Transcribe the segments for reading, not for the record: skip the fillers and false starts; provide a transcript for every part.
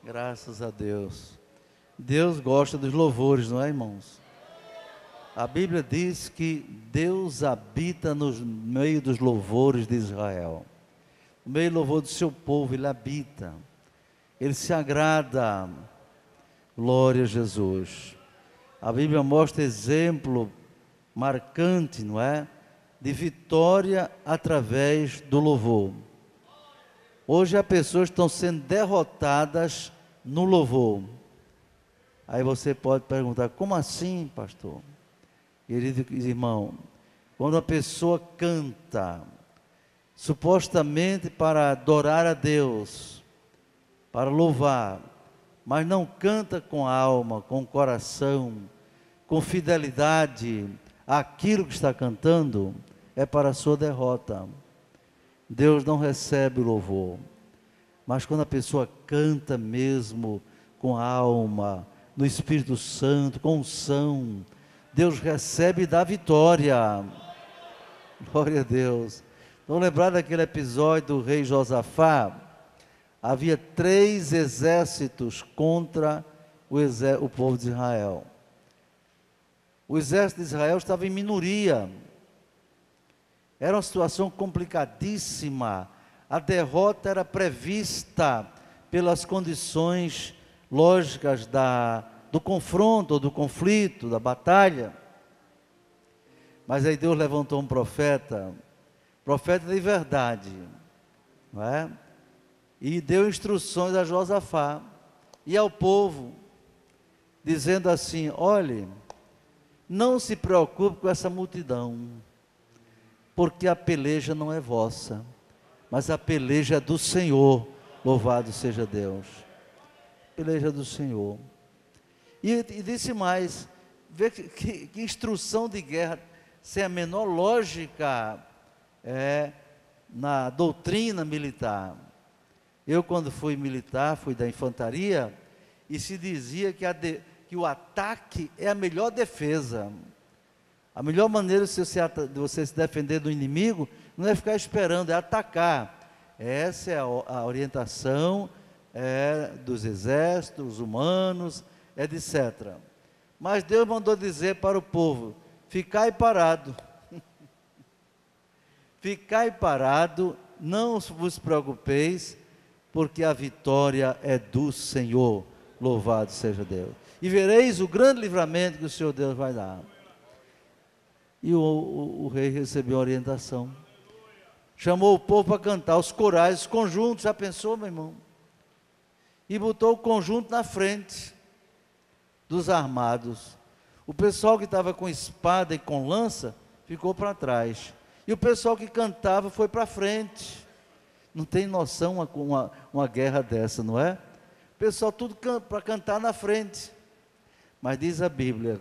Graças a Deus. Deus gosta dos louvores, não é, irmãos? A Bíblia diz que Deus habita no meio dos louvores de Israel. No meio do louvor do seu povo, Ele habita. Ele se agrada. Glória a Jesus. A Bíblia mostra exemplo marcante, não é? De vitória através do louvor. Hoje as pessoas estão sendo derrotadas no louvor. Aí você pode perguntar, como assim, pastor? Querido irmão, quando a pessoa canta, supostamente para adorar a Deus, para louvar, mas não canta com a alma, com o coração, com fidelidade àquilo que está cantando, é para a sua derrota. Deus não recebe o louvor, mas quando a pessoa canta mesmo com a alma, no Espírito Santo, com unção, Deus recebe e dá vitória. Glória a Deus. Vamos lembrar daquele episódio do rei Josafá? Havia 3 exércitos contra o povo de Israel. O exército de Israel estava em minoria. Era uma situação complicadíssima. A derrota era prevista pelas condições lógicas do confronto, do conflito, da batalha. Mas aí Deus levantou um profeta de verdade, não é? E deu instruções a Josafá e ao povo, dizendo assim: olhe, não se preocupe com essa multidão, porque a peleja não é vossa, mas a peleja é do Senhor, louvado seja Deus. Peleja do Senhor. E disse mais, vê que instrução de guerra, sem a menor lógica na doutrina militar. Eu, quando fui militar, fui da infantaria, e se dizia que o ataque é a melhor defesa. A melhor maneira de você se defender do inimigo não é ficar esperando, é atacar. Essa é a orientação dos exércitos humanos, etc. Mas Deus mandou dizer para o povo: ficai parado. Ficai parado, não vos preocupeis, porque a vitória é do Senhor, louvado seja Deus. E vereis o grande livramento que o Senhor Deus vai dar. E o rei recebeu a orientação. Chamou o povo para cantar, os corais, os conjuntos, já pensou, meu irmão? E botou o conjunto na frente dos armados. O pessoal que estava com espada e com lança, ficou para trás. E o pessoal que cantava foi para frente. Não tem noção uma guerra dessa, não é? O pessoal tudo para cantar na frente. Mas diz a Bíblia,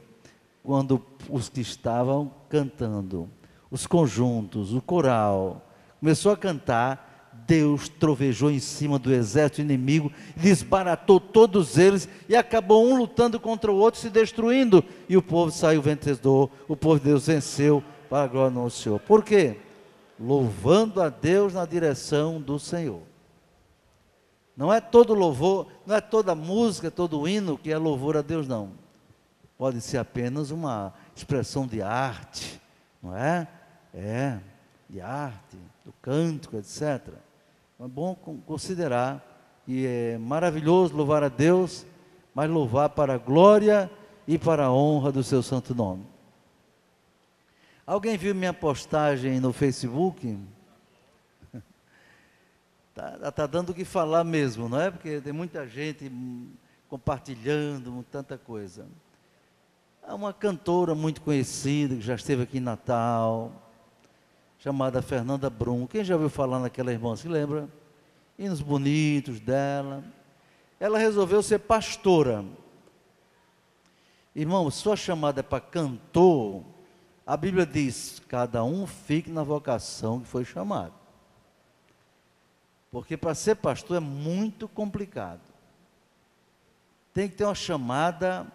quando os que estavam cantando, os conjuntos, o coral, começou a cantar, Deus trovejou em cima do exército inimigo, desbaratou todos eles, e acabou um lutando contra o outro, se destruindo, e o povo saiu vencedor, o povo de Deus venceu, para a glória do Senhor. Por quê? Louvando a Deus na direção do Senhor. Não é todo louvor, não é toda música, todo hino que é louvor a Deus, não. Pode ser apenas uma expressão de arte, não é? De arte, do cântico, etc. É bom considerar que é maravilhoso louvar a Deus, mas louvar para a glória e para a honra do seu santo nome. Alguém viu minha postagem no Facebook? Tá dando o que falar mesmo, não é? Porque tem muita gente compartilhando, tanta coisa. Há uma cantora muito conhecida, que já esteve aqui em Natal, chamada Fernanda Brum. Quem já ouviu falar naquela irmã, se lembra? Hinos bonitos dela. Ela resolveu ser pastora. Irmão, sua chamada é para cantor. A Bíblia diz, cada um fique na vocação que foi chamado. Porque para ser pastor é muito complicado. Tem que ter uma chamada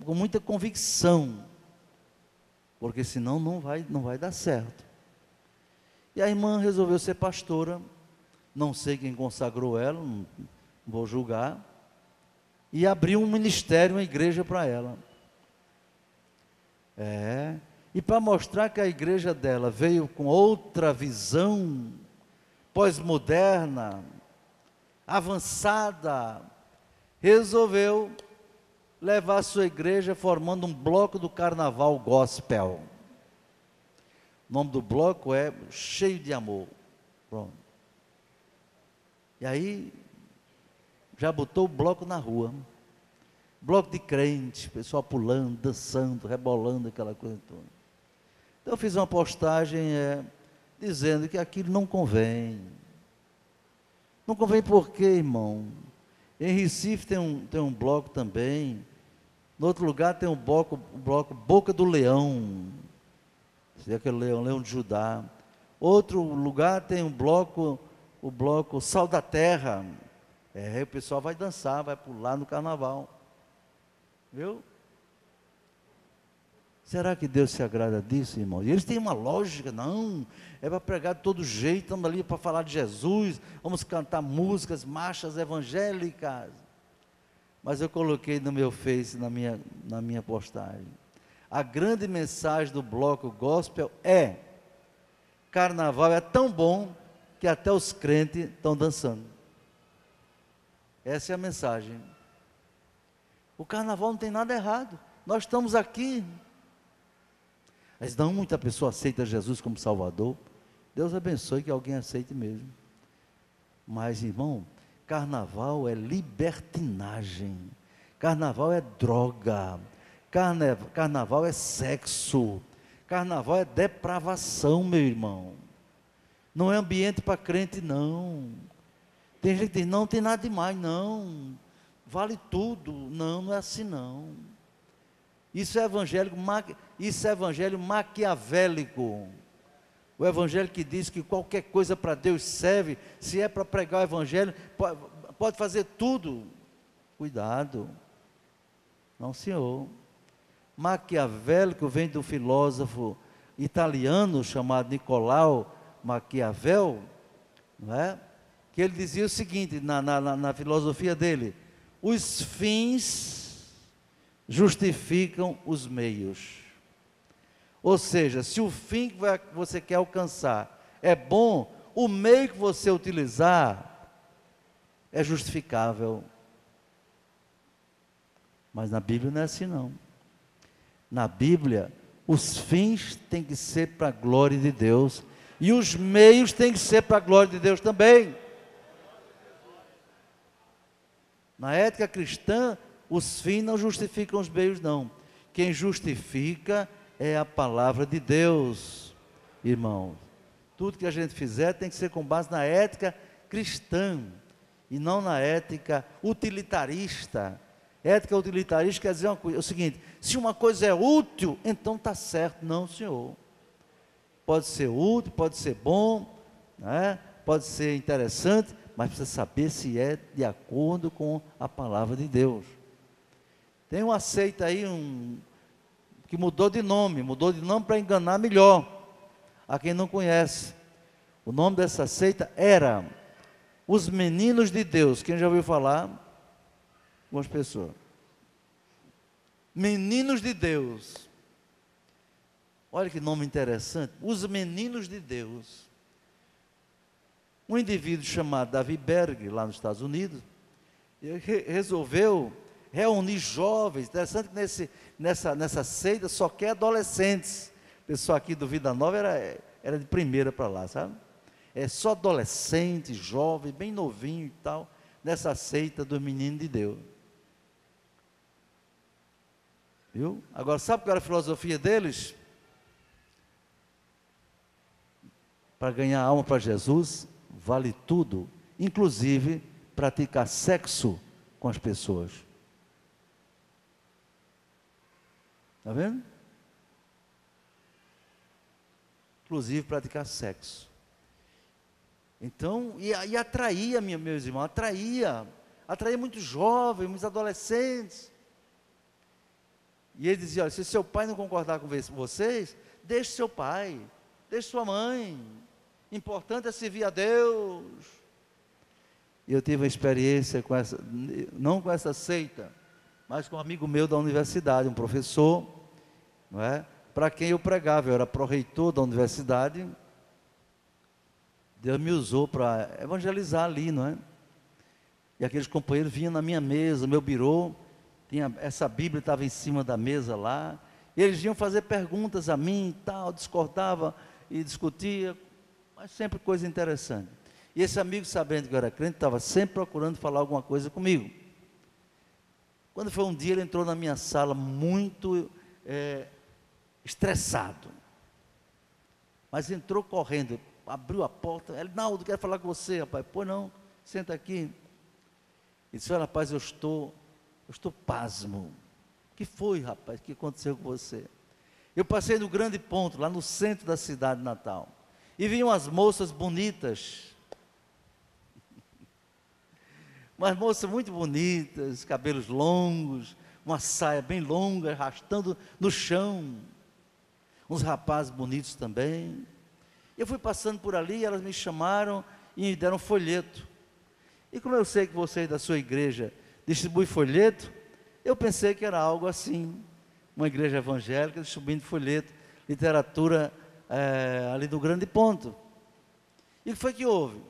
com muita convicção. Porque senão não vai dar certo. E a irmã resolveu ser pastora. Não sei quem consagrou ela, vou julgar, e abriu um ministério, uma igreja para ela. E para mostrar que a igreja dela veio com outra visão, pós-moderna, avançada, resolveu levar a sua igreja formando um bloco do carnaval gospel. O nome do bloco é Cheio de Amor. Pronto. E aí, já botou o bloco na rua. Bloco de crente, pessoal pulando, dançando, rebolando, aquela coisa toda. Então eu fiz uma postagem dizendo que aquilo não convém. Não convém por quê, irmão? Em Recife tem um bloco também. No outro lugar tem um bloco Boca do Leão. Seria aquele leão de Judá. Outro lugar tem o bloco Sal da Terra. O pessoal vai dançar, vai pular no carnaval. Viu? Será que Deus se agrada disso, irmão? E eles têm uma lógica, não, é para pregar de todo jeito, estamos ali para falar de Jesus, vamos cantar músicas, marchas evangélicas. Mas eu coloquei no meu Face, na minha postagem, a grande mensagem do bloco gospel carnaval é tão bom que até os crentes estão dançando. Essa é a mensagem. O carnaval não tem nada errado, nós estamos aqui. Mas não muita pessoa aceita Jesus como Salvador. Deus abençoe que alguém aceite mesmo. Mas, irmão, carnaval é libertinagem, carnaval é droga, carnaval é sexo, carnaval é depravação, meu irmão. Não é ambiente para crente, não. Tem gente que diz, não tem nada demais, não. Vale tudo. Não, não é assim, não. Isso é evangelho maquiavélico. O evangelho que diz que qualquer coisa para Deus serve, se é para pregar o evangelho, pode fazer tudo. Cuidado. Não, senhor. Maquiavélico vem do filósofo italiano chamado Nicolau Maquiavel, não é? Que ele dizia o seguinte, na filosofia dele: os fins justificam os meios. Ou seja, se o fim que você quer alcançar é bom, o meio que você utilizar é justificável. Mas na Bíblia não é assim, não. Na Bíblia, os fins têm que ser para a glória de Deus, e os meios têm que ser para a glória de Deus também. Na ética cristã, os fins não justificam os meios, não. Quem justifica é a palavra de Deus, irmão. Tudo que a gente fizer tem que ser com base na ética cristã, e não na ética utilitarista. Ética utilitarista quer dizer é o seguinte: se uma coisa é útil, então está certo. Não, senhor. Pode ser útil, pode ser bom, né? Pode ser interessante, mas precisa saber se é de acordo com a palavra de Deus. Tem uma seita aí, que mudou de nome para enganar melhor a quem não conhece. O nome dessa seita era Os Meninos de Deus. Quem já ouviu falar? Algumas pessoas. Meninos de Deus. Olha que nome interessante. Os Meninos de Deus. Um indivíduo chamado Davi Berg, lá nos Estados Unidos, resolveu reunir jovens. Interessante que nessa seita só quer adolescentes. O pessoal aqui do Vida Nova era de primeira para lá, sabe? É só adolescente, jovem, bem novinho e tal, nessa seita dos Meninos de Deus. Viu? Agora, sabe qual era a filosofia deles? Para ganhar alma para Jesus, vale tudo, inclusive praticar sexo com as pessoas. Está vendo? Inclusive praticar sexo. Então, e atraía, meus irmãos, atraía muitos jovens, muitos adolescentes. E ele dizia: olha, se seu pai não concordar com vocês, deixe seu pai, deixe sua mãe. Importante é servir a Deus. Eu tive uma experiência com essa, não com essa seita, mas com um amigo meu da universidade, um professor, não é? Para quem eu pregava, eu era pró-reitor da universidade. Deus me usou para evangelizar ali, não é? E aqueles companheiros vinham na minha mesa, meu birô, tinha, essa Bíblia estava em cima da mesa lá, e eles vinham fazer perguntas a mim e tal, discordava e discutia, mas sempre coisa interessante. E esse amigo, sabendo que eu era crente, estava sempre procurando falar alguma coisa comigo. Quando foi um dia, ele entrou na minha sala muito estressado, mas entrou correndo, abriu a porta. Ele: Naldo, quero falar com você, rapaz. Pô, não, senta aqui. Ele disse: olha, rapaz, eu estou pasmo. O que foi, rapaz? O que aconteceu com você? Eu passei no grande ponto, lá no centro da cidade natal, e vinham as moças bonitas, umas moças muito bonitas, cabelos longos, uma saia bem longa, arrastando no chão, uns rapazes bonitos também. Eu fui passando por ali, elas me chamaram e me deram um folheto. E como eu sei que vocês da sua igreja distribuem folheto, eu pensei que era algo assim, uma igreja evangélica distribuindo folheto, literatura ali do grande ponto. E o que foi que houve?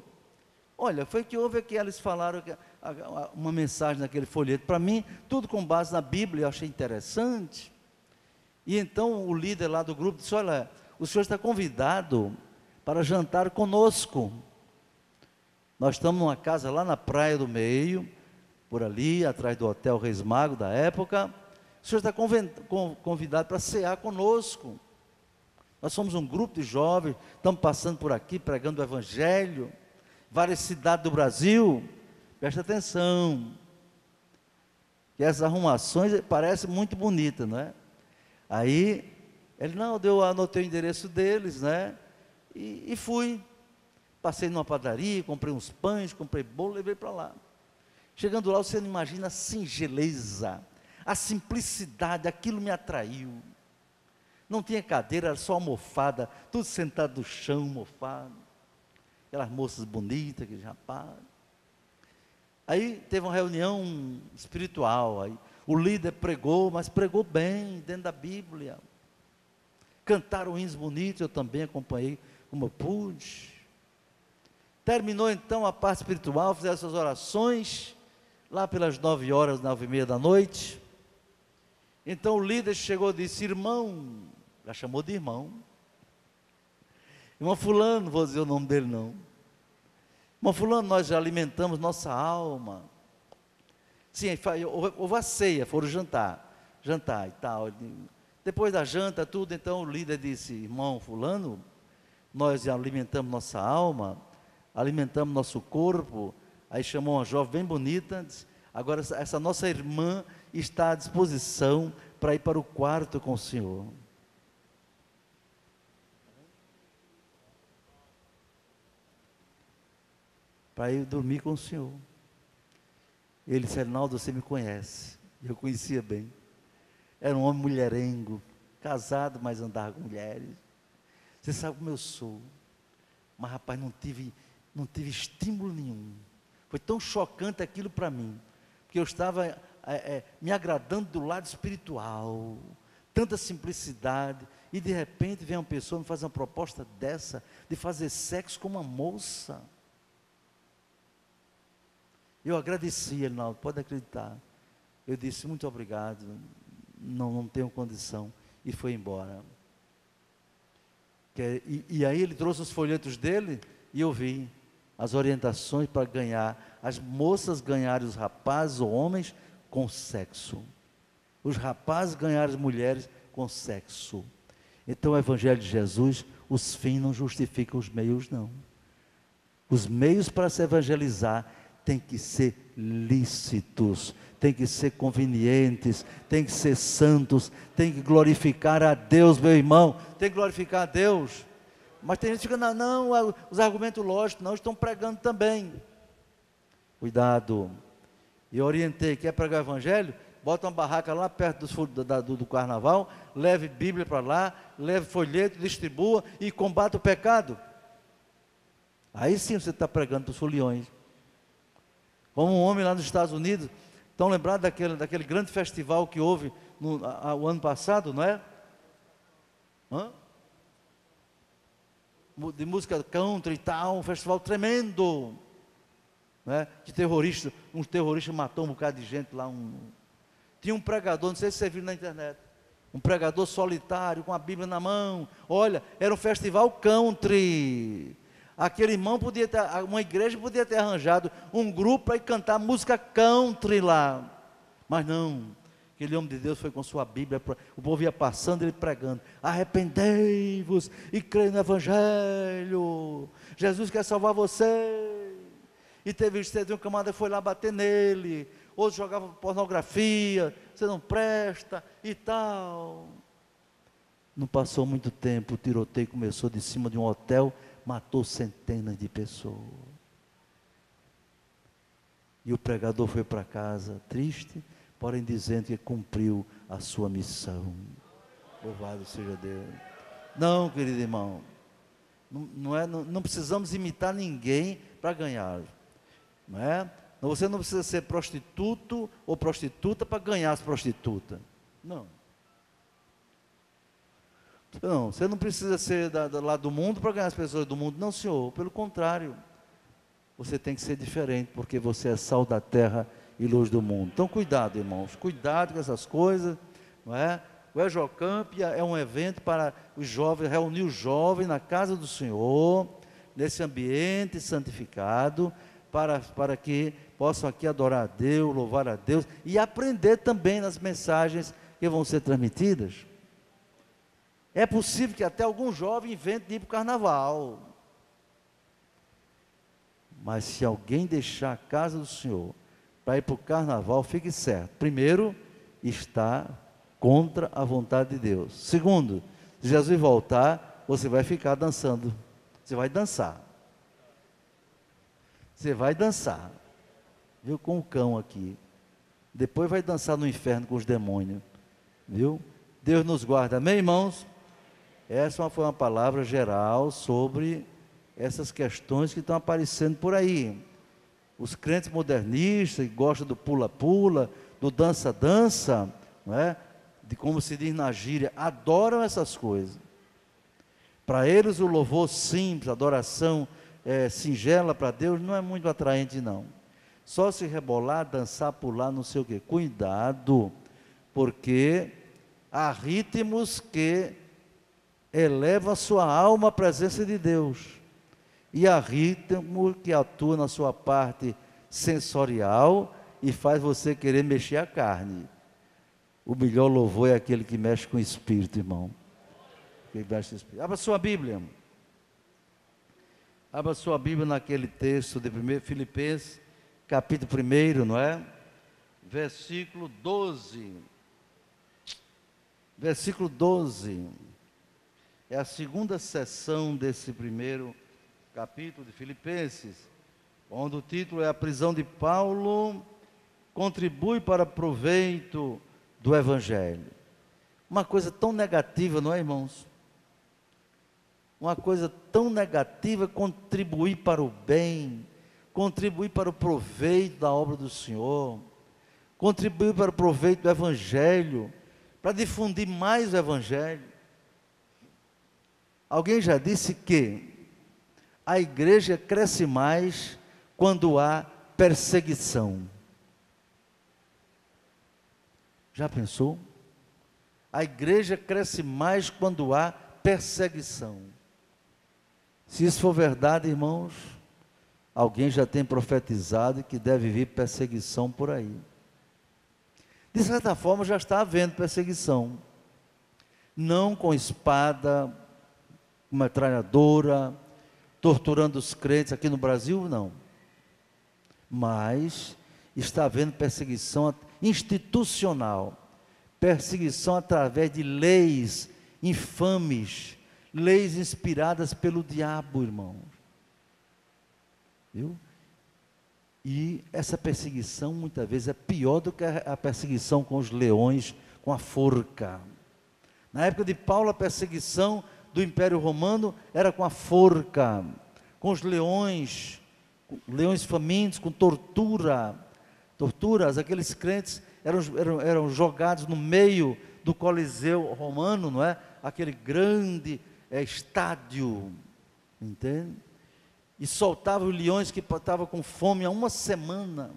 Olha, foi que houve que eles falaram uma mensagem naquele folheto, para mim, tudo com base na Bíblia, eu achei interessante. E então o líder lá do grupo disse: olha, o senhor está convidado para jantar conosco. Nós estamos numa casa lá na Praia do Meio, por ali, atrás do Hotel Reis Mago da época. O senhor está convidado para cear conosco. Nós somos um grupo de jovens, estamos passando por aqui, pregando o Evangelho, várias cidades do Brasil. Presta atenção, que essas arrumações parecem muito bonitas, não é? Aí, ele: não, eu anotei o endereço deles, né? E fui. Passei numa padaria, comprei uns pães, comprei bolo, levei para lá. Chegando lá, você não imagina a singeleza, a simplicidade, aquilo me atraiu. Não tinha cadeira, era só almofada, tudo sentado no chão, mofado. Aquelas moças bonitas, aqueles rapazes. Aí teve uma reunião espiritual, aí o líder pregou, mas pregou bem, dentro da Bíblia. Cantaram hinos bonitos, eu também acompanhei como eu pude. Terminou então a parte espiritual, fizeram essas orações, lá pelas 9 horas, 9h30 da noite. Então o líder chegou e disse: irmão, já chamou de irmão. Irmão fulano, não vou dizer o nome dele não. Irmão fulano, nós já alimentamos nossa alma. Sim, houve a ceia, foram jantar e tal. Depois da janta, tudo, então o líder disse: irmão fulano, nós já alimentamos nossa alma, alimentamos nosso corpo. Aí chamou uma jovem bem bonita, disse: agora essa nossa irmã está à disposição para ir para o quarto com o senhor. Para ir dormir com o senhor. Ele disse: Arnaldo, você me conhece. Eu conhecia bem. Era um homem mulherengo, casado, mas andava com mulheres. Você sabe como eu sou. Mas, rapaz, não tive estímulo nenhum. Foi tão chocante aquilo para mim, porque eu estava me agradando do lado espiritual, tanta simplicidade, e de repente vem uma pessoa me fazer uma proposta dessa, de fazer sexo com uma moça. Eu agradeci, Arnaldo, pode acreditar. Eu disse: muito obrigado, não tenho condição, e foi embora. E aí ele trouxe os folhetos dele, e eu vi as orientações para ganhar, as moças ganharem os rapazes ou homens com sexo, os rapazes ganharem as mulheres com sexo. Então o Evangelho de Jesus, os fins não justificam os meios não. Os meios para se evangelizar têm que ser lícitos, têm que ser convenientes, têm que ser santos, têm que glorificar a Deus, meu irmão, tem que glorificar a Deus. Mas tem gente que fica: não, os argumentos lógicos não estão pregando também. Cuidado. Eu orientei: quer pregar o Evangelho? Bota uma barraca lá perto do carnaval, leve Bíblia para lá, leve folheto, distribua e combata o pecado. Aí sim você está pregando para os foliões. Como um homem lá nos Estados Unidos, estão lembrados daquele grande festival que houve o ano passado, não é? De música country e tal, um festival tremendo, né? De terroristas, um terrorista matou um bocado de gente lá. Tinha um pregador, não sei se você viu na internet, um pregador solitário com a Bíblia na mão. Olha, era um festival country. Aquele irmão podia ter, uma igreja podia ter arranjado um grupo para ir cantar música country lá, mas não. Aquele homem de Deus foi com sua Bíblia, o povo ia passando, ele pregando: arrependei-vos e creio no Evangelho, Jesus quer salvar você. E teve um camarada que foi lá bater nele, outro jogava pornografia, você não presta e tal. Não passou muito tempo, o tiroteio começou de cima de um hotel, matou centenas de pessoas. E o pregador foi para casa triste, porém dizendo que cumpriu a sua missão. Louvado seja Deus. Não, querido irmão, não precisamos imitar ninguém para ganhar, não é? Você não precisa ser prostituto ou prostituta para ganhar as prostitutas. Não. Não, você não precisa ser lá do mundo para ganhar as pessoas do mundo. Não, senhor, pelo contrário. Você tem que ser diferente, porque você é sal da terra e luz do mundo. Então, cuidado, irmãos, cuidado com essas coisas, não é? O Ejocamp é um evento para os jovens, reunir os jovens na casa do Senhor, nesse ambiente santificado, para que possam aqui adorar a Deus, louvar a Deus e aprender também nas mensagens que vão ser transmitidas. É possível que até algum jovem invente de ir para o carnaval. Mas se alguém deixar a casa do Senhor para ir para o carnaval, fique certo. Primeiro, está contra a vontade de Deus. Segundo, se Jesus voltar, você vai ficar dançando. Você vai dançar. Você vai dançar. Viu? Com o cão aqui. Depois vai dançar no inferno com os demônios. Viu? Deus nos guarda. Amém, irmãos? Essa foi uma palavra geral sobre essas questões que estão aparecendo por aí. Os crentes modernistas que gostam do pula-pula, do dança-dança, não é? De como se diz na gíria, adoram essas coisas. Para eles o louvor simples, a adoração singela para Deus não é muito atraente não. Só se rebolar, dançar, pular, não sei o quê. Cuidado, porque há ritmos que elevam a sua alma à presença de Deus. E há ritmo que atua na sua parte sensorial e faz você querer mexer a carne. O melhor louvor é aquele que mexe com o espírito, irmão. Abra sua Bíblia. Abra sua Bíblia naquele texto de Filipenses, capítulo 1, não é? Versículo 12. Versículo 12. É a segunda sessão desse primeiro capítulo de Filipenses, onde o título é: a prisão de Paulo contribui para proveito do Evangelho. Uma coisa tão negativa, não é, irmãos? Uma coisa tão negativa, contribuir para o bem, contribuir para o proveito da obra do Senhor, contribuir para o proveito do Evangelho, para difundir mais o Evangelho. Alguém já disse que a igreja cresce mais quando há perseguição. Já pensou? A igreja cresce mais quando há perseguição. Se isso for verdade, irmãos, alguém já tem profetizado que deve vir perseguição por aí. De certa forma já está havendo perseguição. Não com espada, com metralhadora, torturando os crentes aqui no Brasil, não. Mas está havendo perseguição institucional, perseguição através de leis infames, leis inspiradas pelo diabo, irmãos. Viu? E essa perseguição muitas vezes é pior do que a perseguição com os leões, com a forca. Na época de Paulo, a perseguição do Império Romano era com a forca, com os leões, leões famintos, com torturas, aqueles crentes eram jogados no meio do Coliseu romano, não é? Aquele grande estádio, entende? E soltavam os leões que estavam com fome há uma semana.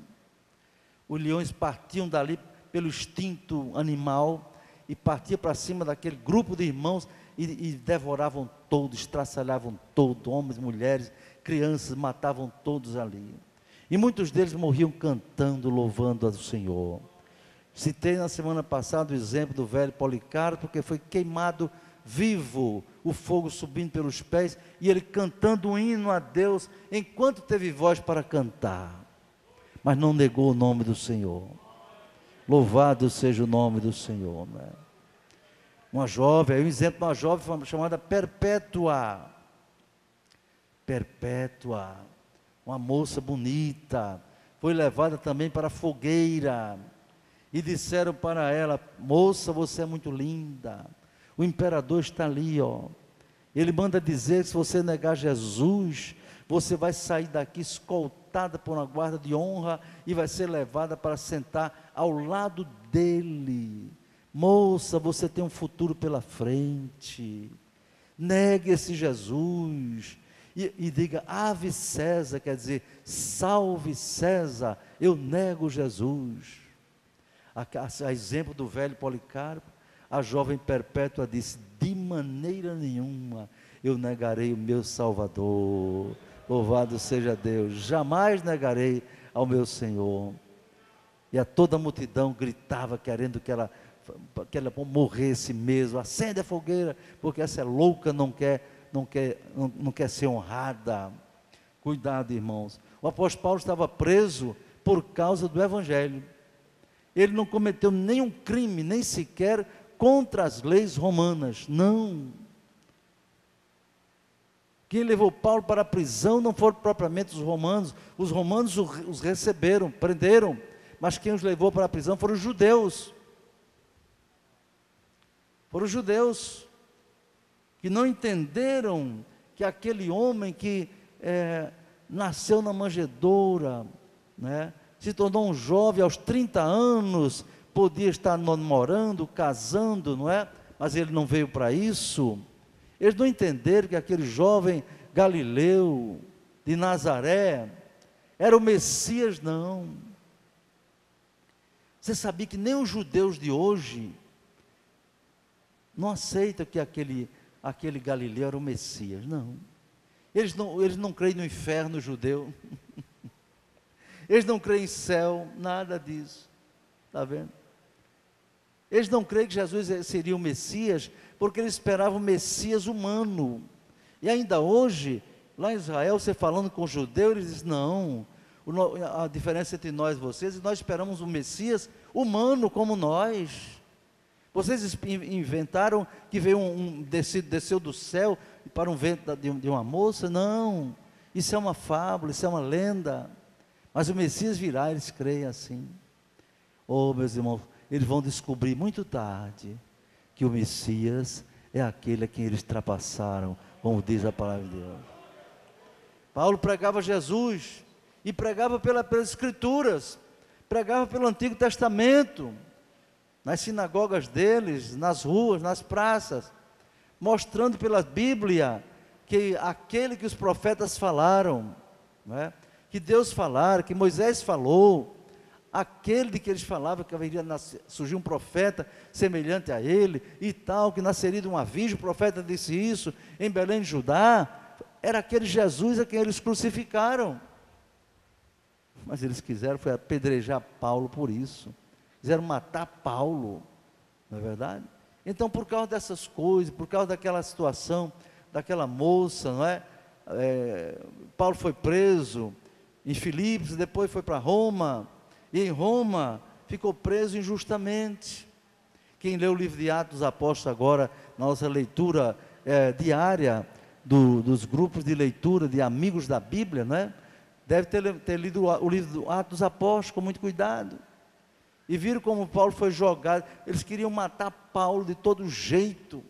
Os leões partiam dali pelo instinto animal e partiam para cima daquele grupo de irmãos e devoravam todos, estraçalhavam todos, homens, mulheres, crianças, matavam todos ali. E muitos deles morriam cantando, louvando ao Senhor. Citei na semana passada o exemplo do velho Policarpo, porque foi queimado vivo, o fogo subindo pelos pés, e ele cantando um hino a Deus, enquanto teve voz para cantar, mas não negou o nome do Senhor. Louvado seja o nome do Senhor, né? Uma jovem, um exemplo de uma jovem chamada Perpétua, uma moça bonita, foi levada também para a fogueira, e disseram para ela: moça, você é muito linda, o imperador está ali, ó. Ele manda dizer que se você negar Jesus, você vai sair daqui escoltada por uma guarda de honra, e vai ser levada para sentar ao lado dele. Moça, você tem um futuro pela frente, negue esse Jesus, e diga Ave César, quer dizer, salve César, eu nego Jesus. A exemplo do velho Policarpo, a jovem Perpétua disse: de maneira nenhuma eu negarei o meu Salvador, louvado seja Deus, jamais negarei ao meu Senhor. E a toda a multidão gritava, querendo que ela morresse mesmo. Acende a fogueira, porque essa louca não quer ser honrada. Cuidado, irmãos. O apóstolo Paulo estava preso por causa do Evangelho. Ele não cometeu nenhum crime, nem sequer contra as leis romanas, não. Quem levou Paulo para a prisão não foram propriamente os romanos os receberam, prenderam, mas quem os levou para a prisão foram os judeus. Foram os judeus que não entenderam que aquele homem que nasceu na manjedoura, né, se tornou um jovem aos 30 anos, podia estar namorando, casando, não é? Mas ele não veio para isso. Eles não entenderam que aquele jovem Galileu, de Nazaré, era o Messias, não. Você sabia que nem os judeus de hoje não aceitam que aquele Galileu era o Messias, não. Eles não creem no inferno judeu, eles não creem em céu, nada disso, está vendo? Eles não creem que Jesus seria o Messias, porque eles esperavam o Messias humano. E ainda hoje, lá em Israel, você falando com os judeus, eles dizem: não, a diferença entre nós e vocês, nós esperamos um Messias humano como nós. Vocês inventaram que veio desceu do céu para um ventre de uma moça? Não, isso é uma fábula, isso é uma lenda. Mas o Messias virá, eles creem assim. Oh, meus irmãos, eles vão descobrir muito tarde que o Messias é aquele a quem eles trapassaram, como diz a palavra de Deus. Paulo pregava Jesus, e pregava pelas Escrituras, pregava pelo Antigo Testamento, nas sinagogas deles, nas ruas, nas praças, mostrando pela Bíblia que aquele que os profetas falaram, não é? Que Deus falara, que Moisés falou, aquele de que eles falavam que haveria surgir um profeta semelhante a ele e tal, que nasceria de uma virgem, o profeta disse isso em Belém de Judá, era aquele Jesus a quem eles crucificaram. Mas eles quiseram foi apedrejar Paulo por isso, quiseram matar Paulo, não é verdade? Então, por causa dessas coisas, por causa daquela situação, daquela moça, não é? Paulo foi preso em Filipos, depois foi para Roma, e em Roma ficou preso injustamente. Quem lê o livro de Atos dos Apóstolos agora, na nossa leitura diária, dos grupos de leitura de amigos da Bíblia, né? Deve ter lido o livro do Atos dos Apóstolos com muito cuidado, e viram como Paulo foi jogado. Eles queriam matar Paulo de todo jeito,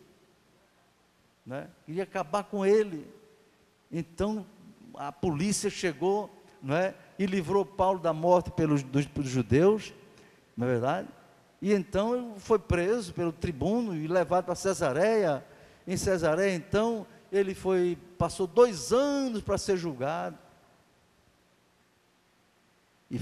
né? Queria acabar com ele. Então a polícia chegou, não é? E livrou Paulo da morte dos judeus, não é verdade? E então ele foi preso pelo tribuno e levado para Cesareia. Em Cesareia, então, ele passou 2 anos para ser julgado. E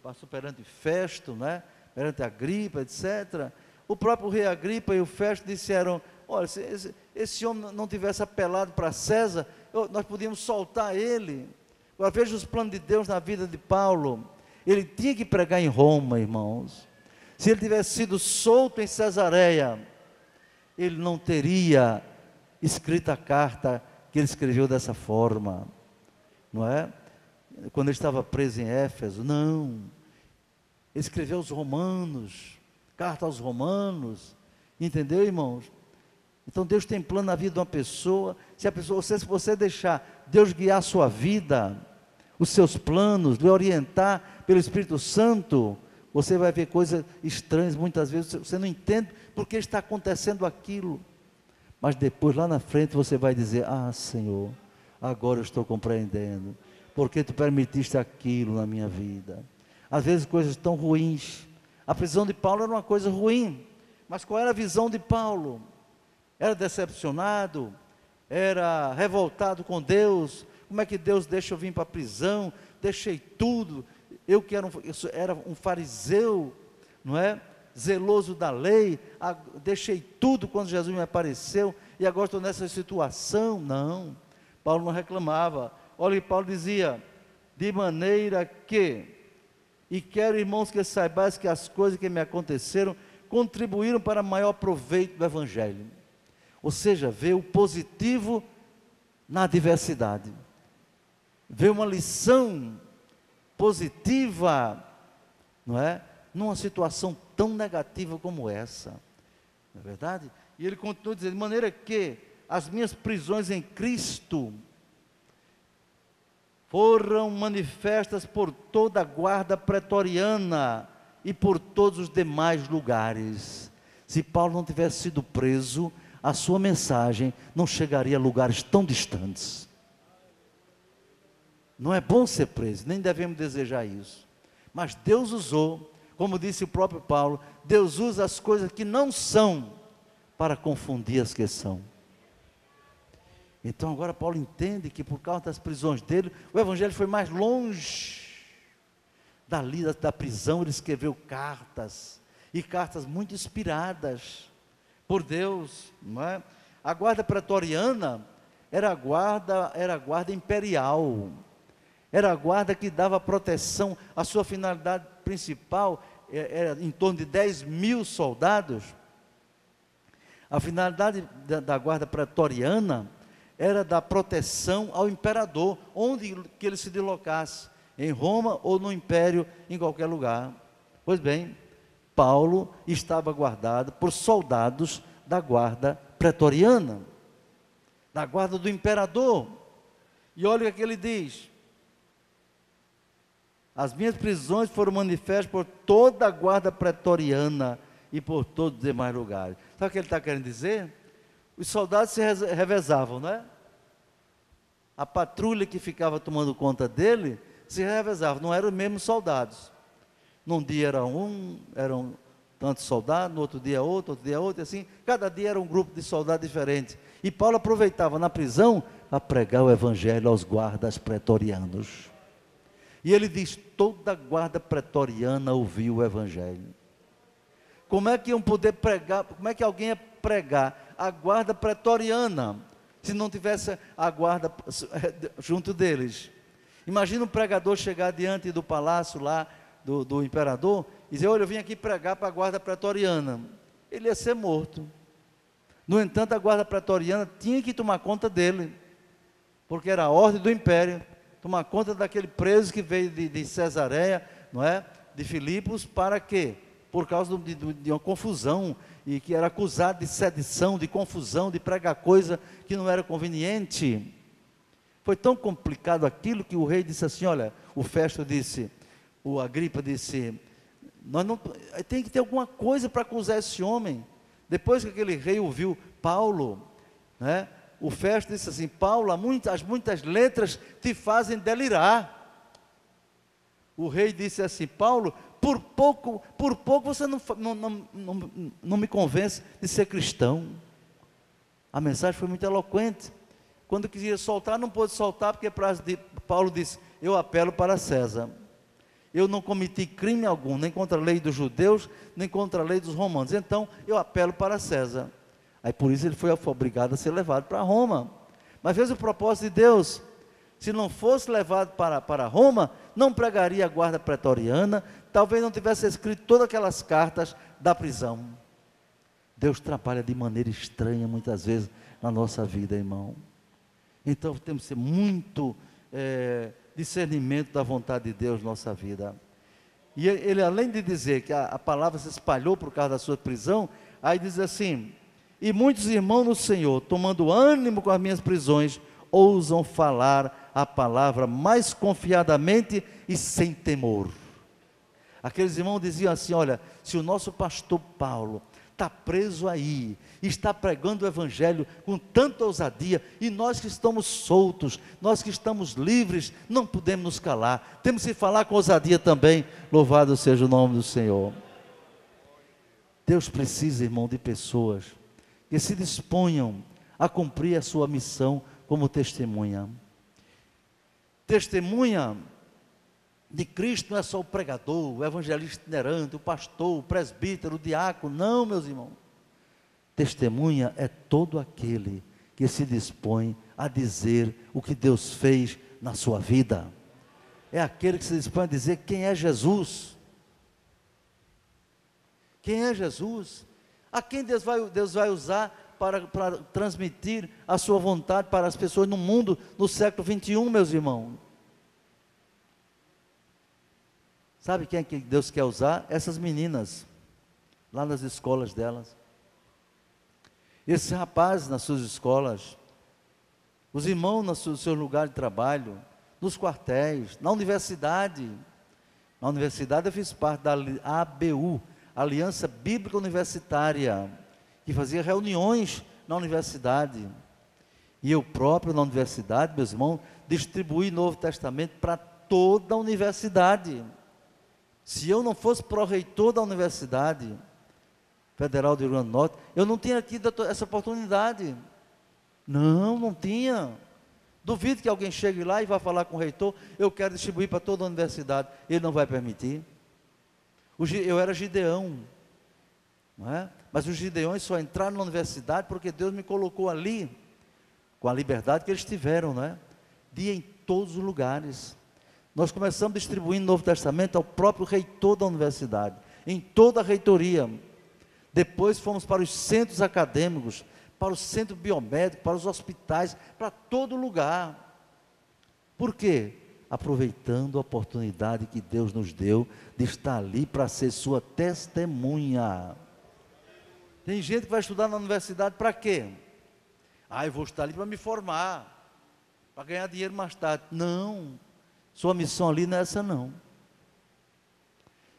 passou perante Festo, né? Perante Agripa, etc. O próprio rei Agripa e o Festo disseram: olha, se esse homem não tivesse apelado para César, nós podíamos soltar ele. Agora veja os planos de Deus na vida de Paulo. Ele tinha que pregar em Roma, irmãos. Se ele tivesse sido solto em Cesareia, ele não teria escrito a carta que ele escreveu dessa forma, não é? Quando ele estava preso em Éfeso, não. Ele escreveu aos Romanos, carta aos Romanos, entendeu, irmãos? Então Deus tem plano na vida de uma pessoa. Se você deixar Deus guiar a sua vida, os seus planos, lhe orientar pelo Espírito Santo, você vai ver coisas estranhas, muitas vezes você não entende porque está acontecendo aquilo, mas depois lá na frente você vai dizer: ah, Senhor, agora eu estou compreendendo, porque Tu permitiste aquilo na minha vida. Às vezes coisas tão ruins. A prisão de Paulo era uma coisa ruim, mas qual era a visão de Paulo? Era decepcionado, era revoltado com Deus. Como é que Deus deixa eu vir para a prisão? Deixei tudo. Eu era um fariseu, não é? Zeloso da lei, deixei tudo quando Jesus me apareceu, e agora estou nessa situação. Não, Paulo não reclamava. Olha o que Paulo dizia: de maneira que, e quero, irmãos, que saibais que as coisas que me aconteceram contribuíram para maior proveito do Evangelho. Ou seja, vê o positivo na adversidade, vê uma lição positiva, não é? Numa situação tão negativa como essa, não é verdade? E ele continua dizendo: de maneira que as minhas prisões em Cristo foram manifestas por toda a guarda pretoriana e por todos os demais lugares. Se Paulo não tivesse sido preso, a sua mensagem não chegaria a lugares tão distantes. Não é bom ser preso, nem devemos desejar isso. Mas Deus usou, como disse o próprio Paulo, Deus usa as coisas que não são para confundir as que são. Então agora Paulo entende que por causa das prisões dele, o Evangelho foi mais longe. Dali da prisão ele escreveu cartas, e cartas muito inspiradas por Deus, não é? A guarda pretoriana era a guarda imperial, era a guarda que dava proteção. A sua finalidade principal era em torno de 10.000 soldados. A finalidade da guarda pretoriana era dar proteção ao imperador, onde que ele se deslocasse, em Roma ou no império, em qualquer lugar. Pois bem, Paulo estava guardado por soldados da guarda pretoriana, da guarda do imperador. E olha o que ele diz: as minhas prisões foram manifestas por toda a guarda pretoriana e por todos os demais lugares. Sabe o que ele está querendo dizer? Os soldados se revezavam, não é? A patrulha que ficava tomando conta dele se revezava, não eram os mesmos soldados. Num dia eram tantos soldados, no outro dia outro dia outro, e assim, cada dia era um grupo de soldados diferentes. E Paulo aproveitava na prisão a pregar o Evangelho aos guardas pretorianos. E ele diz: toda a guarda pretoriana ouviu o Evangelho. Como é que iam poder pregar? Como é que alguém ia pregar a guarda pretoriana se não tivesse a guarda junto deles? Imagina um pregador chegar diante do palácio lá do imperador e dizer: olha, eu vim aqui pregar para a guarda pretoriana. Ele ia ser morto. No entanto, a guarda pretoriana tinha que tomar conta dele, porque era a ordem do império tomar conta daquele preso que veio de Cesareia, não é? De Filipos. Para quê? Por causa de uma confusão, e que era acusado de sedição, de confusão, de pregar coisa que não era conveniente. Foi tão complicado aquilo que o rei disse assim: olha, o Festo disse, o Agripa disse, tem que ter alguma coisa para acusar esse homem. Depois que aquele rei ouviu Paulo, né, o Festo disse assim: Paulo, as muitas letras te fazem delirar. O rei disse assim: Paulo, por pouco você não me convence de ser cristão. A mensagem foi muito eloquente. Quando queria soltar, não pôde soltar, porque Paulo disse: eu apelo para César. Eu não cometi crime algum, nem contra a lei dos judeus, nem contra a lei dos romanos. Então, eu apelo para César. Aí, por isso, ele foi obrigado a ser levado para Roma. Mas veja o propósito de Deus. Se não fosse levado para Roma, não pregaria a guarda pretoriana, talvez não tivesse escrito todas aquelas cartas da prisão. Deus trabalha de maneira estranha, muitas vezes, na nossa vida, irmão. Então, temos que ter muito discernimento da vontade de Deus na nossa vida. E ele, além de dizer que a palavra se espalhou por causa da sua prisão, aí diz assim: e muitos irmãos no Senhor, tomando ânimo com as minhas prisões, ousam falar a palavra mais confiadamente e sem temor. Aqueles irmãos diziam assim: olha, se o nosso pastor Paulo está preso aí, está pregando o evangelho com tanta ousadia, e nós que estamos soltos, nós que estamos livres, não podemos nos calar, temos que falar com ousadia também. Louvado seja o nome do Senhor. Deus precisa, irmão, de pessoas que se disponham a cumprir a sua missão como testemunha. Testemunha de Cristo não é só o pregador, o evangelista itinerante, o pastor, o presbítero, o diácono. Não, meus irmãos. Testemunha é todo aquele que se dispõe a dizer o que Deus fez na sua vida. É aquele que se dispõe a dizer quem é Jesus. Quem é Jesus? A quem Deus vai usar para transmitir a sua vontade para as pessoas no mundo, no século 21, meus irmãos? Sabe quem é que Deus quer usar? Essas meninas, lá nas escolas delas. Esses rapazes nas suas escolas. Os irmãos no seu lugar de trabalho, nos quartéis, na universidade. Na universidade eu fiz parte da ABU, Aliança Bíblica Universitária, que fazia reuniões na universidade. E eu próprio na universidade, meus irmãos, distribuí Novo Testamento para toda a universidade. Se eu não fosse pró-reitor da Universidade Federal do Rio Grande do Norte, eu não tinha tido essa oportunidade. Não tinha. Duvido que alguém chegue lá e vá falar com o reitor: eu quero distribuir para toda a universidade. Ele não vai permitir. Eu era Gideão, não é? Mas os Gideões só entraram na universidade porque Deus me colocou ali, com a liberdade que eles tiveram, não é? De ir em todos os lugares. Nós começamos distribuindo o Novo Testamento ao próprio reitor da universidade, em toda a reitoria. Depois fomos para os centros acadêmicos, para o centro biomédico, para os hospitais, para todo lugar. Por quê? Aproveitando a oportunidade que Deus nos deu de estar ali para ser sua testemunha. Tem gente que vai estudar na universidade para quê? Eu vou estar ali para me formar, para ganhar dinheiro mais tarde. Não. Sua missão ali não é essa, não.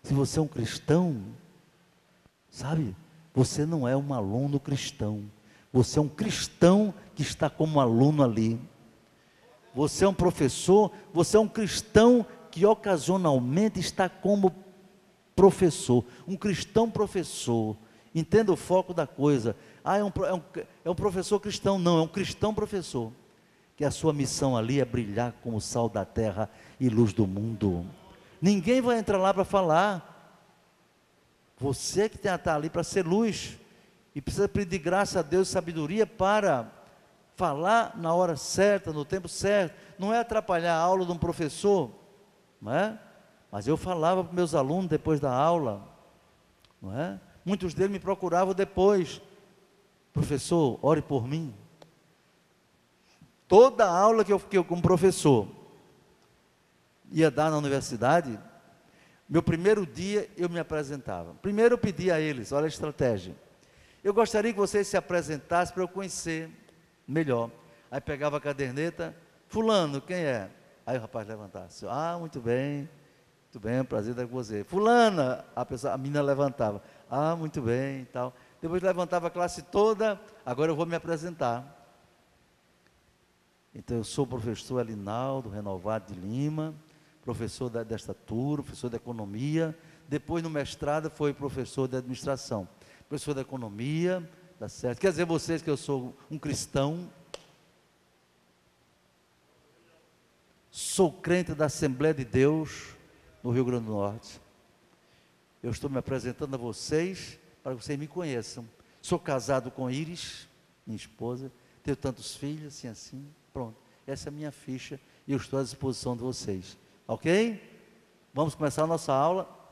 Se você é um cristão, sabe, você não é um aluno cristão. Você é um cristão que está como aluno ali. Você é um professor, você é um cristão que ocasionalmente está como professor. Um cristão professor. Entenda o foco da coisa. É um professor cristão. Não, é um cristão professor. Que a sua missão ali é brilhar como sal da terra e luz do mundo. Ninguém vai entrar lá para falar. Você que tem que estar ali para ser luz. E precisa pedir graça a Deus e sabedoria para falar na hora certa, no tempo certo. Não é atrapalhar a aula de um professor, não é? Mas eu falava para meus alunos depois da aula, não é? Muitos deles me procuravam depois: professor, ore por mim. Toda a aula que eu como professor ia dar na universidade, meu primeiro dia eu me apresentava. Primeiro eu pedi a eles: olha a estratégia, eu gostaria que vocês se apresentassem para eu conhecer melhor. Aí pegava a caderneta: fulano, quem é? Aí o rapaz levantasse: muito bem, prazer estar com você. Fulana, a menina levantava: muito bem, e tal. Depois levantava a classe toda: agora eu vou me apresentar. Então eu sou o professor Elinaldo Renovado de Lima, professor desta turma, professor de economia. Depois, no mestrado, foi professor de administração. Professor de economia, tá certo? Quer dizer, vocês que eu sou um cristão, sou crente da Assembleia de Deus, no Rio Grande do Norte. Eu estou me apresentando a vocês, para que vocês me conheçam. Sou casado com Iris, minha esposa, tenho tantos filhos, assim, assim, pronto. Essa é a minha ficha e eu estou à disposição de vocês. Ok? Vamos começar a nossa aula.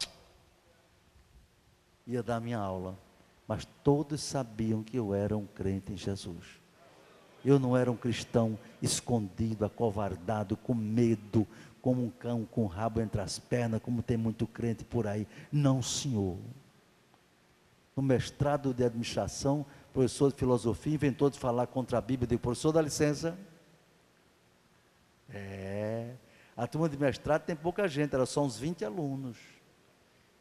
Ia dar a minha aula, mas todos sabiam que eu era um crente em Jesus. Eu não era um cristão escondido, acovardado, com medo, como um cão com o rabo entre as pernas, como tem muito crente por aí. Não, senhor. No mestrado de administração, professor de filosofia, inventou de falar contra a Bíblia. Eu digo, professor, dá licença. A turma de mestrado tem pouca gente, era só uns 20 alunos.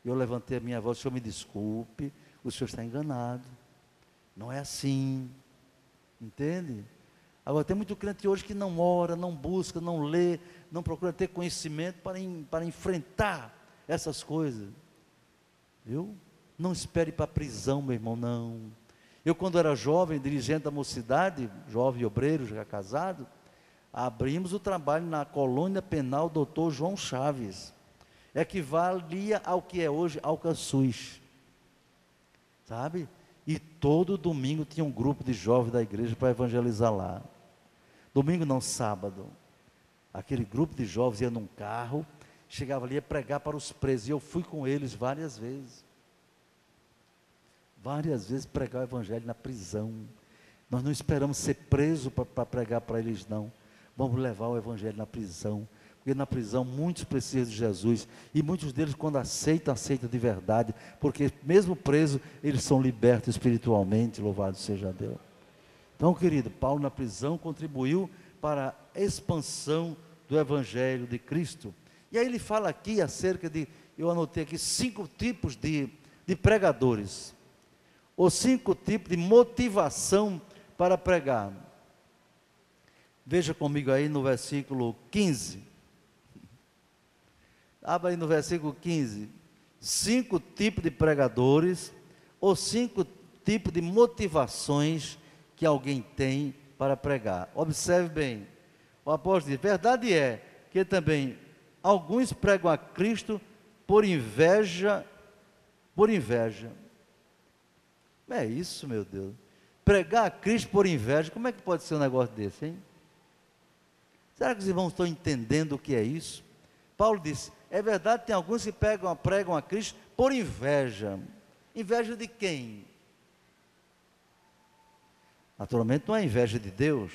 Eu levantei a minha voz, o senhor me desculpe, o senhor está enganado. Não é assim. Entende? Agora, tem muito crente hoje que não ora, não busca, não lê, não procura ter conhecimento para enfrentar essas coisas. Viu? Não espere para a prisão, meu irmão, não. Eu, quando era jovem, dirigente da mocidade, jovem obreiro, já casado, abrimos o trabalho na colônia penal Dr. João Chaves. Equivalia ao que é hoje Alcaçuz. Sabe? E todo domingo tinha um grupo de jovens da igreja para evangelizar lá. Domingo não, sábado. Aquele grupo de jovens ia num carro, chegava ali a pregar para os presos. E eu fui com eles várias vezes. Várias vezes pregar o evangelho na prisão. Nós não esperamos ser presos para pregar para eles, não. Vamos levar o evangelho na prisão. Porque na prisão muitos precisam de Jesus. E muitos deles, quando aceitam de verdade. Porque mesmo presos, eles são libertos espiritualmente. Louvado seja Deus. Então, querido, Paulo na prisão contribuiu para a expansão do evangelho de Cristo. E aí ele fala aqui acerca de, eu anotei aqui, 5 tipos de pregadores. Ou 5 tipos de motivação para pregar. Veja comigo aí no versículo 15. Abra aí no versículo 15. 5 tipos de pregadores, ou 5 tipos de motivações que alguém tem para pregar. Observe bem. O apóstolo diz, verdade é que também alguns pregam a Cristo por inveja. É isso, meu Deus. Pregar a Cristo por inveja, como é que pode ser um negócio desse, hein? Será que os irmãos estão entendendo o que é isso? Paulo disse, é verdade, tem alguns que pregam a Cristo por inveja. Inveja de quem? Naturalmente não é inveja de Deus,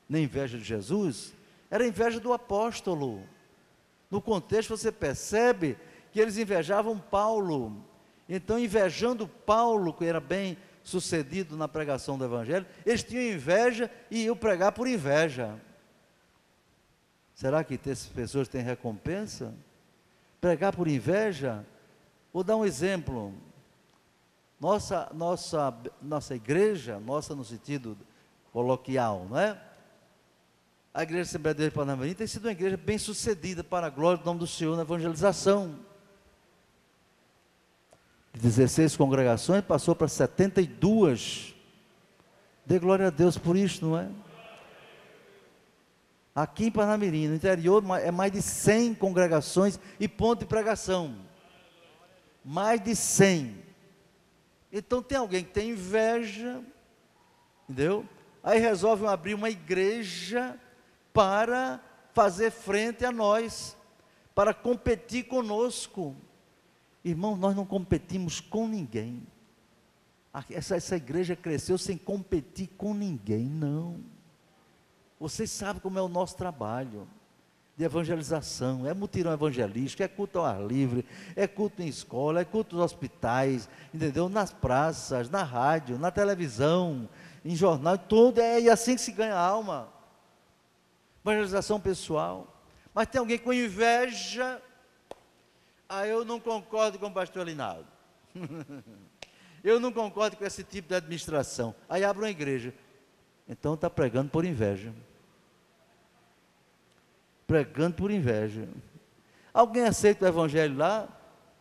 nem inveja de Jesus, era inveja do apóstolo. No contexto você percebe que eles invejavam Paulo. Então, invejando Paulo, que era bem sucedido na pregação do evangelho, eles tinham inveja e iam pregar por inveja. Será que essas pessoas têm recompensa? Pregar por inveja? Vou dar um exemplo. Nossa igreja, nossa no sentido coloquial, não é? A igreja Assembleia de Deus de Parnamirim tem sido uma igreja bem sucedida para a glória do nome do Senhor na evangelização. De 16 congregações passou para 72. Dê glória a Deus por isso, não é? Aqui em Parnamirim, no interior, é mais de 100 congregações e ponto de pregação. Mais de 100. Então tem alguém que tem inveja, entendeu? Aí resolvem abrir uma igreja para fazer frente a nós, para competir conosco. Irmão, nós não competimos com ninguém. Essa igreja cresceu sem competir com ninguém, não. Vocês sabem como é o nosso trabalho de evangelização, é mutirão evangelístico, é culto ao ar livre, é culto em escola, é culto nos hospitais, entendeu? Nas praças, na rádio, na televisão, em jornal, tudo, e assim que se ganha alma. Evangelização pessoal. Mas tem alguém com inveja, eu não concordo com o pastor Linaldo. Eu não concordo com esse tipo de administração. Aí abre uma igreja. Então está pregando por inveja. Pregando por inveja. Alguém aceita o evangelho lá?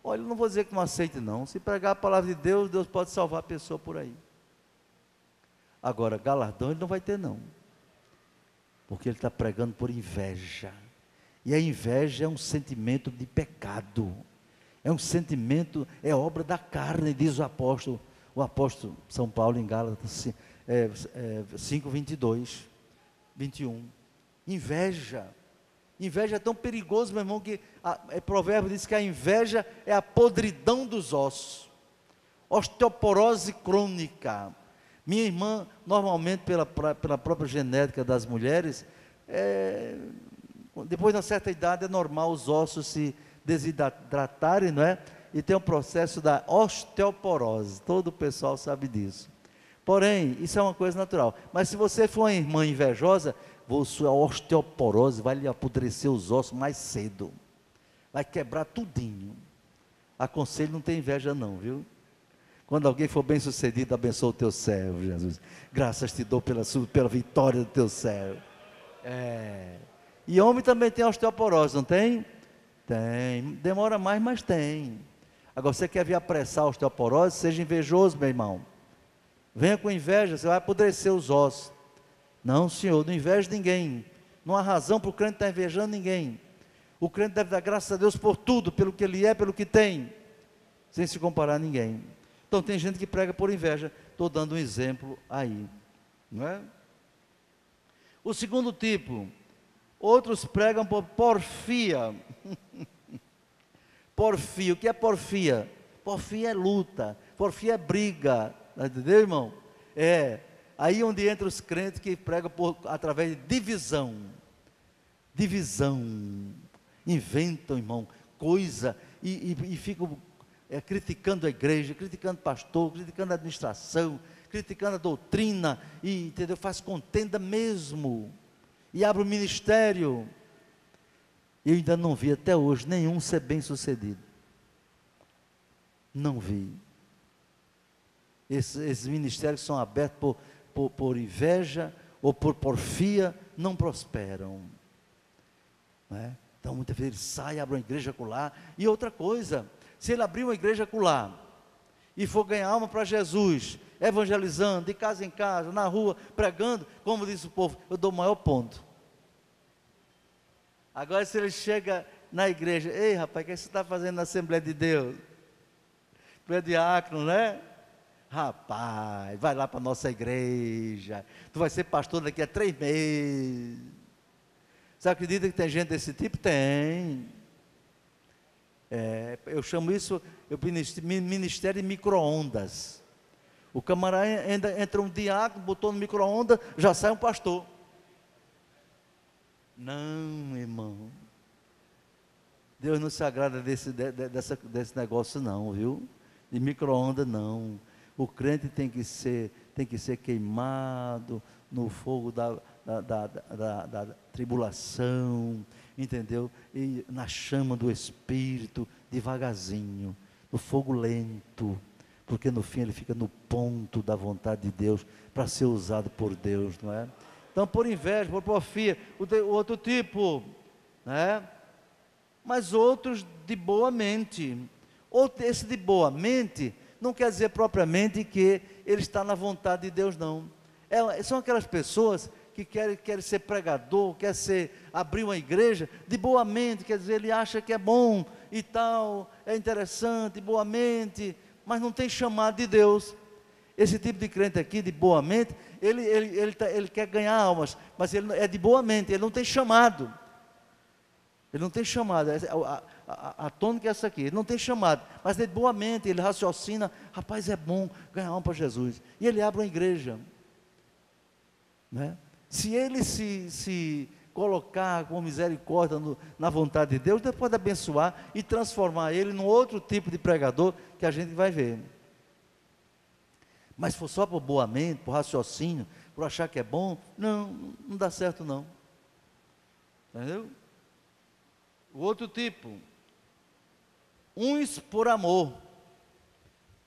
Olha, eu não vou dizer que não aceite não. Se pregar a palavra de Deus, Deus pode salvar a pessoa por aí. Agora, galardão ele não vai ter não. Porque ele está pregando por inveja. E a inveja é um sentimento de pecado. É um sentimento, é obra da carne, diz o apóstolo São Paulo em Gálatas 5, 22, 21. Inveja. Inveja é tão perigoso, meu irmão, que provérbio diz que a inveja é a podridão dos ossos. Osteoporose crônica. Minha irmã, normalmente pela própria genética das mulheres, depois de uma certa idade é normal os ossos se desidratarem, não é? E tem um processo da osteoporose, todo o pessoal sabe disso. Porém, isso é uma coisa natural. Mas se você for uma irmã invejosa, sua osteoporose vai lhe apodrecer os ossos mais cedo. Vai quebrar tudinho. Aconselho não ter inveja não, viu? Quando alguém for bem sucedido, abençoa o teu servo, Jesus. Graças te dou pela vitória do teu servo. E homem também tem osteoporose, não tem? Tem. Demora mais, mas tem. Agora, você quer vir apressar a osteoporose? Seja invejoso, meu irmão. Venha com inveja, você vai apodrecer os ossos. Não, senhor, não inveja ninguém. Não há razão para o crente estar invejando ninguém. O crente deve dar graças a Deus por tudo, pelo que ele é, pelo que tem, sem se comparar a ninguém. Então tem gente que prega por inveja. Estou dando um exemplo aí, não é? O segundo tipo, outros pregam por porfia. Porfia, o que é porfia? Porfia é luta, porfia é briga, entendeu, irmão? Aí onde entra os crentes que pregam através de divisão, inventam, irmão, coisa, e ficam criticando a igreja, criticando o pastor, criticando a administração, criticando a doutrina, e entendeu? Faz contenda mesmo, e abre o ministério. Eu ainda não vi até hoje nenhum ser bem sucedido. Não vi. Esses ministérios que são abertos por inveja ou por porfia, não prosperam. Não é? Então muitas vezes ele sai, abre uma igreja acolá. E outra coisa, se ele abrir uma igreja acolá e for ganhar alma para Jesus, evangelizando, de casa em casa, na rua, pregando, como diz o povo, eu dou o maior ponto. Agora se ele chega na igreja, ei rapaz, o que você está fazendo na Assembleia de Deus? Tu é diácono, né? Rapaz, vai lá para a nossa igreja, tu vai ser pastor daqui a 3 meses. Você acredita que tem gente desse tipo? Tem. Eu chamo isso, ministério de micro-ondas. O camarada entra um diácono, botou no micro-ondas, já sai um pastor. Não, irmão. Deus não se agrada desse negócio não, viu? De micro-ondas não. O crente tem que ser queimado no fogo da tribulação, entendeu? E na chama do Espírito, devagarzinho, no fogo lento, porque no fim ele fica no ponto da vontade de Deus, para ser usado por Deus, não é? Então, por inveja, por porfia, o outro tipo, né? Mas outros de boa mente. Esse de boa mente não quer dizer propriamente que ele está na vontade de Deus, não. São aquelas pessoas que querem ser pregador, abrir uma igreja de boa mente, quer dizer, ele acha que é bom e tal, é interessante, boa mente, mas não tem chamado de Deus. Esse tipo de crente aqui, de boa mente, ele quer ganhar almas, mas ele é de boa mente, ele não tem chamado. Ele não tem chamado, a tônica é essa aqui, ele não tem chamado, mas de boa mente, ele raciocina, rapaz, é bom ganhar alma para Jesus, e ele abre uma igreja, né? Se ele se colocar com misericórdia na vontade de Deus, Deus pode abençoar e transformar ele num outro tipo de pregador, que a gente vai ver. Mas se for só por boa mente, por raciocínio, por achar que é bom, não dá certo não. Entendeu? O outro tipo, uns por amor.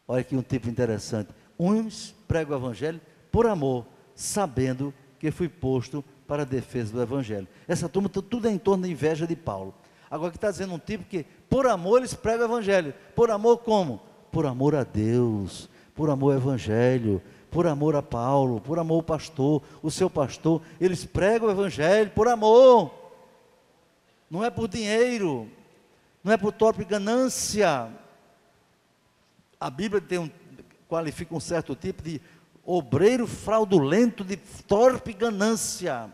Olha aqui um tipo interessante. Uns pregam o evangelho por amor, sabendo que fui posto para a defesa do evangelho. Essa turma, tudo é em torno da inveja de Paulo. Agora aqui está dizendo um tipo que, por amor, eles pregam o evangelho. Por amor como? Por amor a Deus, por amor ao evangelho, por amor a Paulo, por amor ao pastor, o seu pastor. Eles pregam o evangelho por amor. Não é por dinheiro, não é por torpe ganância. A Bíblia qualifica um certo tipo de obreiro fraudulento de torpe ganância.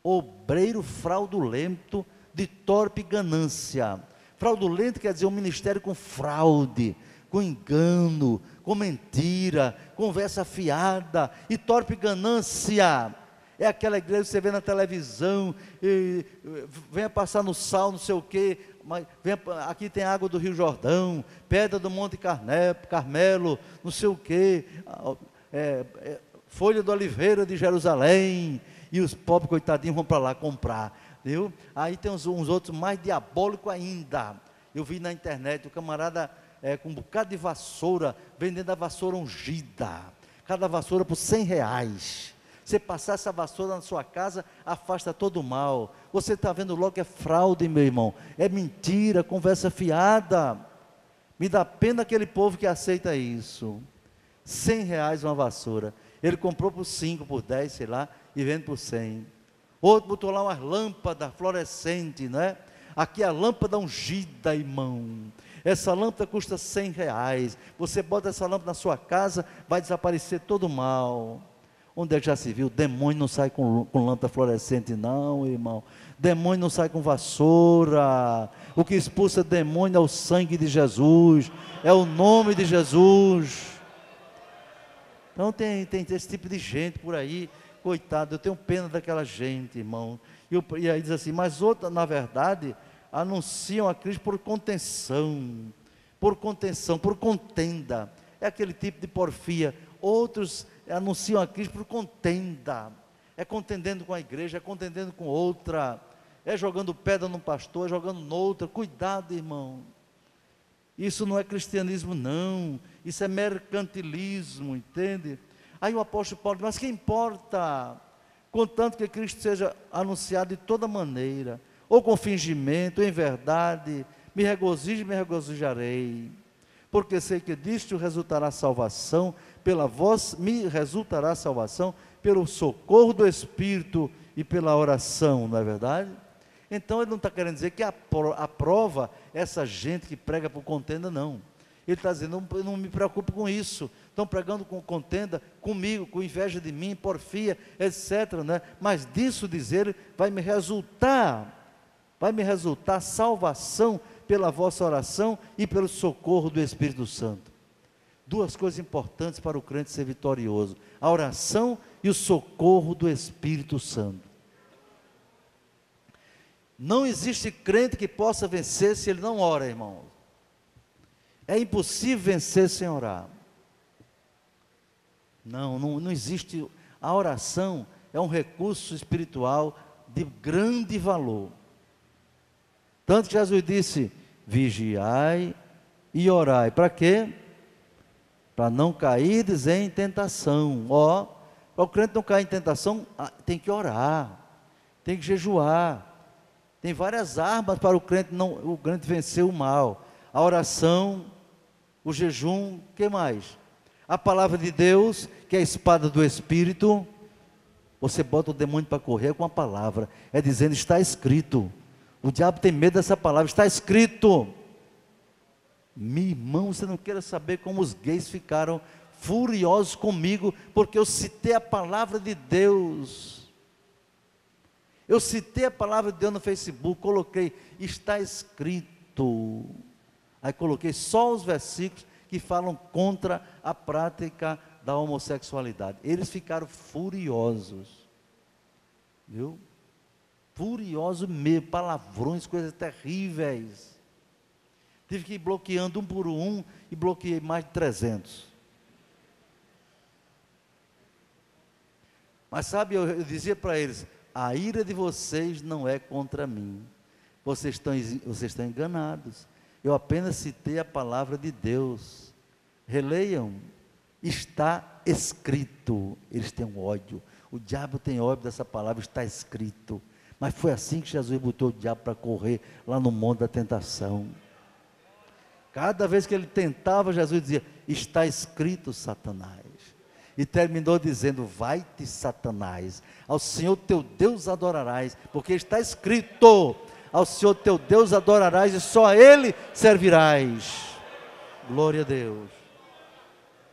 Obreiro fraudulento de torpe ganância. Fraudulento quer dizer um ministério com fraude, com engano, com mentira, conversa fiada. E torpe ganância é aquela igreja que você vê na televisão, e venha passar no sal, não sei o quê, mas aqui tem água do Rio Jordão, pedra do Monte Carmelo, não sei o quê, folha de oliveira de Jerusalém, e os pobres coitadinhos vão para lá comprar, viu? Aí tem uns outros mais diabólicos ainda. Eu vi na internet o camarada com um bocado de vassoura, vendendo a vassoura ungida, cada vassoura por R$100. Você passar essa vassoura na sua casa, afasta todo o mal. Você está vendo logo que é fraude, meu irmão, é mentira, conversa fiada. Me dá pena aquele povo que aceita isso. R$100 uma vassoura. Ele comprou por 5, por 10, sei lá, e vende por 100. Outro botou lá umas lâmpadas fluorescentes, né? Aqui a lâmpada ungida, irmão. Essa lâmpada custa R$100. Você bota essa lâmpada na sua casa, vai desaparecer todo o mal. Onde é que já se viu? Demônio não sai com lâmpada fluorescente, não, irmão. Demônio não sai com vassoura. O que expulsa demônio é o sangue de Jesus, é o nome de Jesus. Então tem esse tipo de gente por aí, coitado, eu tenho pena daquela gente, irmão. E aí diz assim, mas outros, na verdade, anunciam a Cristo por contenção, por contenda. É aquele tipo de porfia. Outros anunciam a Cristo por contenda, é contendendo com a igreja, é contendendo com outra, é jogando pedra num pastor, é jogando noutra. Cuidado, irmão, isso não é cristianismo não, isso é mercantilismo, entende? Aí o apóstolo Paulo diz, mas que importa, contanto que Cristo seja anunciado de toda maneira, ou com fingimento, ou em verdade, me regozijo e me regozijarei, porque sei que disto resultará salvação, me resultará salvação pelo socorro do Espírito e pela oração, não é verdade? Então ele não está querendo dizer que aprova essa gente que prega por contenda, não. Ele está dizendo, não me preocupo com isso, estão pregando com contenda comigo, com inveja de mim, porfia, etc., né? Mas disso dizer, vai me resultar salvação pela vossa oração e pelo socorro do Espírito Santo. Duas coisas importantes para o crente ser vitorioso: a oração e o socorro do Espírito Santo. Não existe crente que possa vencer se ele não ora, irmão. É impossível vencer sem orar. Não existe. A oração é um recurso espiritual de grande valor. Tanto que Jesus disse, vigiai e orai. Para quê? Para não cair em tentação. Para o crente não cair em tentação, tem que orar, tem que jejuar. Tem várias armas para o crente vencer o mal. A oração, o jejum, o que mais? A palavra de Deus, que é a espada do Espírito. Você bota o demônio para correr com a palavra, é dizendo, está escrito. O diabo tem medo dessa palavra, está escrito. Meu irmão, você não queira saber como os gays ficaram furiosos comigo, porque eu citei a palavra de Deus. Eu citei a palavra de Deus no Facebook, coloquei, está escrito. Aí coloquei só os versículos que falam contra a prática da homossexualidade. Eles ficaram furiosos, viu? Furiosos mesmo, palavrões, coisas terríveis. Tive que ir bloqueando um por um e bloqueei mais de 300. Mas sabe, eu dizia para eles, a ira de vocês não é contra mim. Vocês estão enganados. Eu apenas citei a palavra de Deus. Releiam. Está escrito. Eles têm um ódio. O diabo tem ódio dessa palavra, está escrito. Mas foi assim que Jesus botou o diabo para correr lá no monte da tentação. Cada vez que ele tentava, Jesus dizia: está escrito, Satanás. E terminou dizendo: vai-te, Satanás, ao Senhor teu Deus adorarás, porque está escrito: ao Senhor teu Deus adorarás e só a Ele servirás. Glória a Deus.